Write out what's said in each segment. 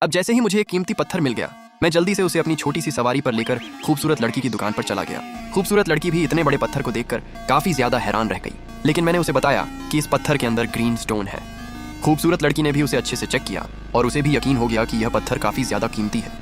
अब जैसे ही मुझे एक कीमती पत्थर मिल गया, मैं जल्दी से उसे अपनी छोटी सी सवारी पर लेकर खूबसूरत लड़की की दुकान पर चला गया। खूबसूरत लड़की भी इतने बड़े पत्थर को देखकर काफी ज्यादा हैरान रह गई, लेकिन मैंने उसे बताया कि इस पत्थर के अंदर ग्रीन स्टोन है। खूबसूरत लड़की ने भी उसे अच्छे से चेक किया और उसे भी यकीन हो गया कि यह पत्थर काफी ज्यादा कीमती है।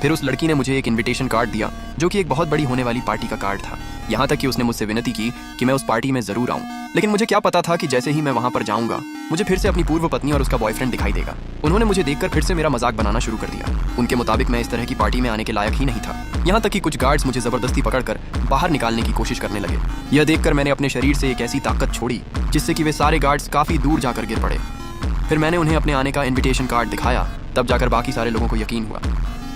फिर उस लड़की ने मुझे एक इनविटेशन कार्ड दिया, जो कि एक बहुत बड़ी होने वाली पार्टी का कार्ड था। यहाँ तक कि उसने मुझसे विनती की कि मैं उस पार्टी में जरूर आऊं, लेकिन मुझे क्या पता था कि जैसे ही मैं वहां पर जाऊंगा, मुझे फिर से अपनी पूर्व पत्नी और उसका बॉयफ्रेंड दिखाई देगा। उन्होंने मुझे देखकर फिर से मेरा मजाक बनाना शुरू कर दिया। उनके मुताबिक मैं इस तरह की पार्टी में आने के लायक ही नहीं था। यहाँ तक कि कुछ गार्ड्स मुझे जबरदस्ती पकड़कर बाहर निकालने की कोशिश करने लगे। यह देखकर मैंने अपने शरीर से एक ऐसी ताकत छोड़ी जिससे कि वे सारे गार्ड्स काफी दूर जाकर गिर पड़े। फिर मैंने उन्हें अपने आने का इन्विटेशन कार्ड दिखाया, तब जाकर बाकी सारे लोगों को यकीन हुआ।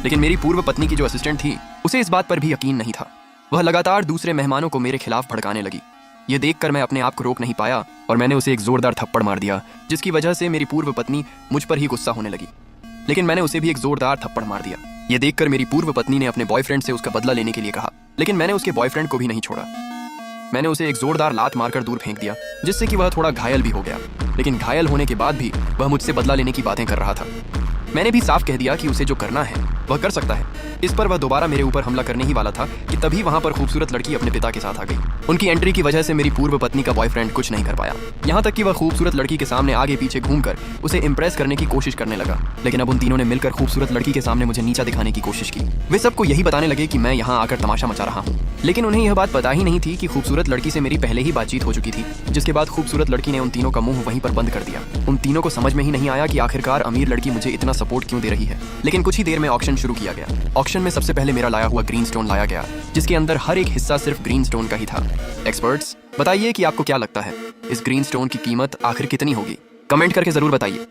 लेकिन मेरी पूर्व पत्नी की जो असिस्टेंट थी, उसे इस बात पर भी यकीन नहीं था। वह लगातार दूसरे मेहमानों को मेरे खिलाफ भड़काने लगी। यह देखकर मैं अपने आप को रोक नहीं पाया और मैंने उसे एक जोरदार थप्पड़ मार दिया, जिसकी वजह से मेरी पूर्व पत्नी मुझ पर ही गुस्सा होने लगी। लेकिन मैंने उसे भी एक जोरदार थप्पड़ मार दिया। यह देखकर मेरी पूर्व पत्नी ने अपने बॉयफ्रेंड से उसका बदला लेने के लिए कहा, लेकिन मैंने उसके बॉयफ्रेंड को भी नहीं छोड़ा। मैंने उसे एक जोरदार लात मारकर दूर फेंक दिया, जिससे कि वह थोड़ा घायल भी हो गया। लेकिन घायल होने के बाद भी वह मुझसे बदला लेने की बातें कर रहा था। मैंने भी साफ कह दिया कि उसे जो करना है वह कर सकता है। इस पर वह दोबारा मेरे ऊपर हमला करने ही वाला था कि तभी वहां पर खूबसूरत लड़की अपने पिता के साथ आ गई। उनकी एंट्री की वजह से मेरी पूर्व पत्नी का बॉयफ्रेंड कुछ नहीं कर पाया, यहाँ तक कि वह खूबसूरत लड़की के सामने आगे पीछे घूमकर उसे इंप्रेस करने की कोशिश करने लगा। लेकिन अब उन तीनों ने मिलकर खूबसूरत लड़की के सामने मुझे नीचा दिखाने की कोशिश की। वे सबको यही बताने लगे कि मैं यहाँ आकर तमाशा मचा रहा हूँ, लेकिन उन्हें यह बात पता ही नहीं थी कि खूबसूरत लड़की से मेरी पहले ही बातचीत हो चुकी थी। जिसके बाद खूबसूरत लड़की ने उन तीनों का मुंह वहीं पर बंद कर दिया। उन तीनों को समझ में ही नहीं आया कि आखिरकार अमीर लड़की मुझे इतना सपोर्ट क्यों दे रही है। लेकिन कुछ ही देर में ऑक्शन शुरू किया गया। ऑक्शन में सबसे पहले मेरा लाया हुआ ग्रीन स्टोन लाया गया, जिसके अंदर हर एक हिस्सा सिर्फ ग्रीन स्टोन का ही था। एक्सपर्ट्स, बताइए कि आपको क्या लगता है, इस ग्रीन स्टोन की कीमत आखिर कितनी होगी? कमेंट करके जरूर बताइए।